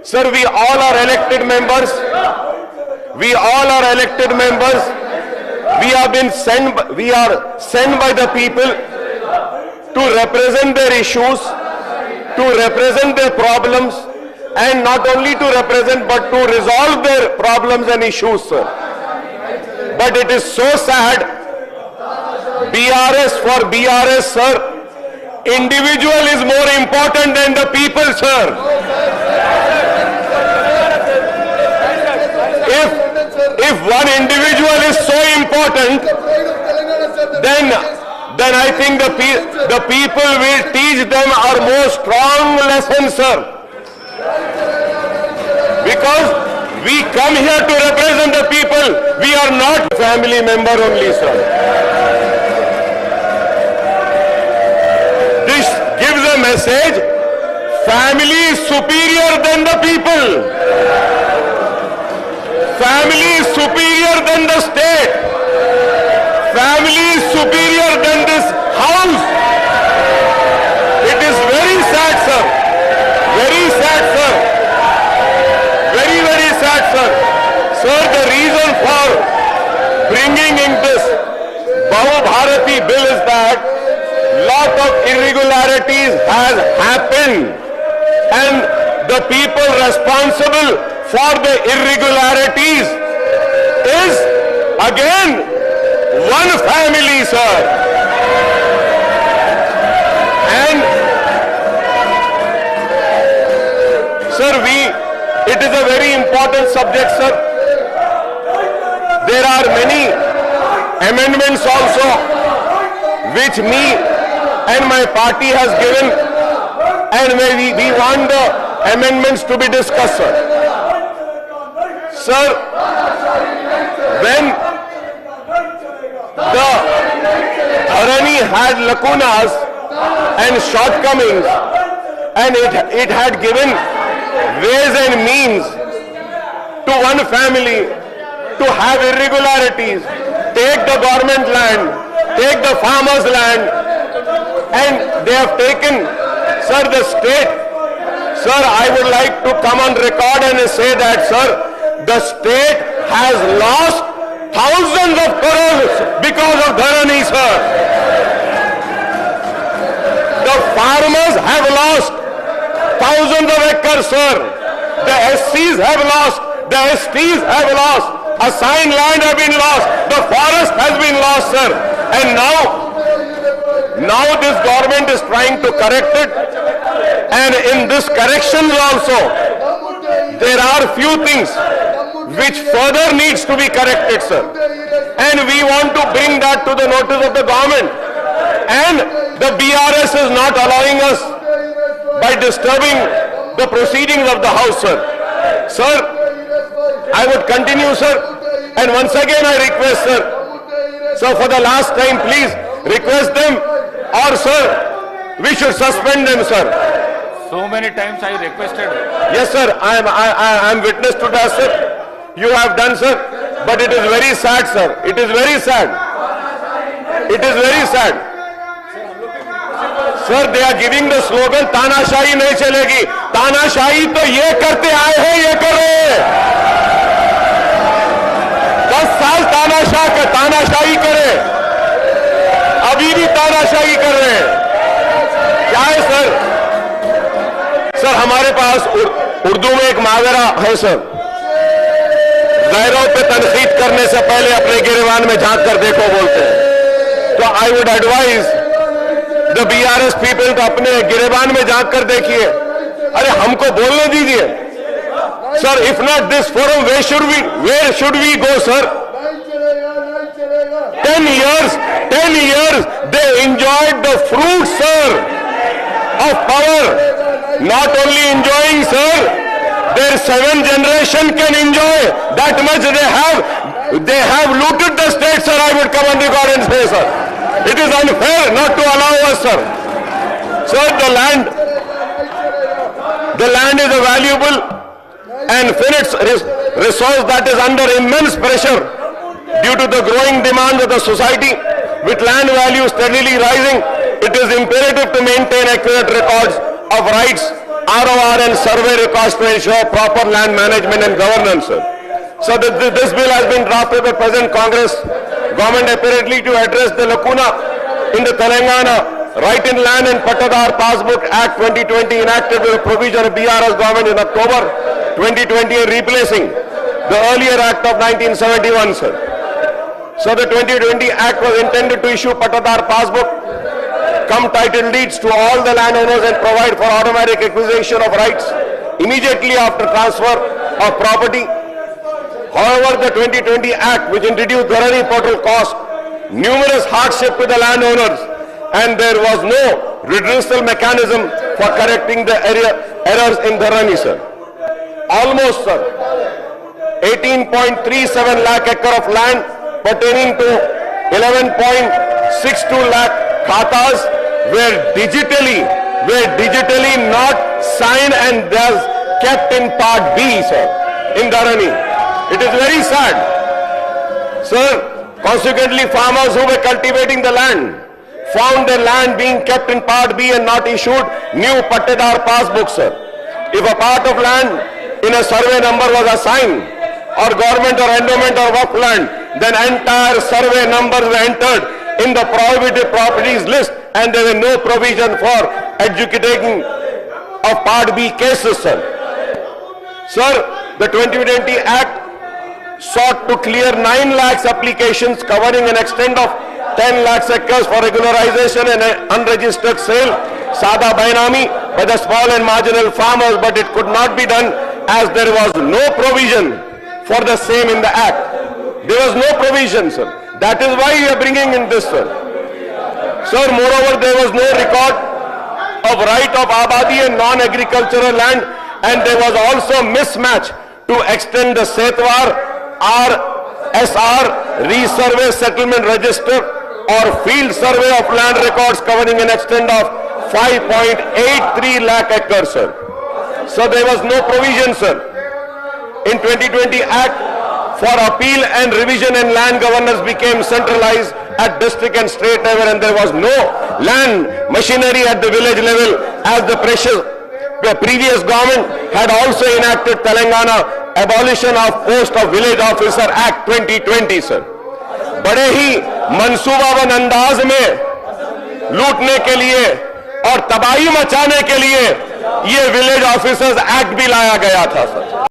Sir, we all are elected members. We all are elected members. We are sent by the people to represent their issues, to represent their problems, and not only to represent but to resolve their problems and issues, sir. But it is so sad, BRS for BRS, sir, individual is more important than the people, sir. If one individual is so important, then I think the people will teach them our most strong lesson, sir. Because we come here to represent the people. We are not family member only, sir. This gives a message: family is superior than the people. Family is superior than the state. Family is superior than this house. It is very sad, sir. Very sad, sir. Very, very sad, sir. Sir, the reason for bringing in this Bahu Bharati bill is that lot of irregularities has happened, and the people responsible for the irregularities is again one family, sir. And sir, it is a very important subject, sir. There are many amendments also which me and my party has given, and we want the amendments to be discussed, sir. Sir, when the Dharani had lacunas and shortcomings, and it had given ways and means to one family to have irregularities, take the government land, take the farmers' land, and they have taken, sir, the state. Sir, I would like to come on record and say that, sir, the state has lost thousands of crores because of Dharani, sir. The farmers have lost thousands of acres, sir. The SCs have lost. The STs have lost. Assigned land have been lost. The forest has been lost, sir. And now this government is trying to correct it. And in this correction also, there are few things which further needs to be corrected, sir. And we want to bring that to the notice of the government. And the BRS is not allowing us by disturbing the proceedings of the House, sir. Sir, I would continue, sir. And once again I request, sir. So for the last time, please request them, or sir, we should suspend them, sir. So many times I requested. Yes, sir. I am witness to that, sir. You have done, sir. But it is very sad, sir. It is very sad. It is very sad. Sir, they are giving the slogan, तानाशाही नहीं चलेगी. तानाशाही तो ये करते आए हैं, ये करो. 10 साल तानाशाही करे. अभी भी तानाशाही कर रहे हैं. क्या है, सर? सर, हमारे पास उर्दू में एक मुहावरा है, सर. गैरों पे तनकीद करने से पहले अपने गिरेबान में झांक कर देखो बोलते हैं. तो I would advise the BRS people तो अपने गिरेबान में झांक कर देखिए. अरे हमको बोलने दीजिए. Sir, if not this forum, where should we go, sir? 10 years they enjoyed the fruits, sir, of power. Not only enjoying, sir, their 7th generation can enjoy that much. They have looted the state, sir. I would come on record and say, sir, it is unfair not to allow us, sir. Sir, the land is a valuable and finite resource that is under immense pressure due to the growing demands of the society. With land value steadily rising, it is imperative to maintain accurate records of rights ROR and survey records to ensure proper land management and governance, sir. So this bill has been drafted by present Congress government apparently to address the lacuna in the Telangana Right in Land and Pattadar Passbook Act 2020 enacted with a provision of BRS government in October 2020 and replacing the earlier Act of 1971, sir. So the 2020 Act was intended to issue Pattadar Passbook, come title deeds to all the landowners and provide for automatic acquisition of rights immediately after transfer of property. However, the 2020 Act, which introduced Dharani portal, caused numerous hardship to the landowners, and there was no redressal mechanism for correcting the errors in Dharani, sir. Almost, sir, 18.37 lakh acre of land pertaining to 11.62 lakh khatas were digitally not signed and thus kept in Part B, sir, in Dharani. It is very sad. Sir, consequently, farmers who were cultivating the land found their land being kept in Part B and not issued new Pattadar passbooks, sir. If a part of land in a survey number was assigned, or government or endowment or work land, then entire survey numbers were entered in the prohibited properties list, and there were no provision for adjudicating of Part B cases, sir. Sir, the 2020 Act sought to clear 9 lakhs applications covering an extent of 10 lakhs acres for regularization and unregistered sale, Sada Bainami, by the small and marginal farmers, but it could not be done as there was no provision for the same in the Act. There was no provision, sir. That is why we are bringing in this, sir. Sir, moreover, there was no record of right of Abadi and non-agricultural land, and there was also mismatch to extend the Setwar RSR resurvey settlement register or field survey of land records covering an extent of 5.83 lakh acres, sir. So there was no provision, sir, in 2020 Act for appeal and revision, and land governance became centralized at district and state level, and there was no land machinery at the village level as the previous government had also enacted Telangana Abolition of Post of Village Officer Act 2020, sir. बड़े ही मंसूबाबंद अंदाज में लूटने के लिए और तबाही मचाने के लिए ये विलेज ऑफिसर्स एक्ट भी लाया गया था, सर.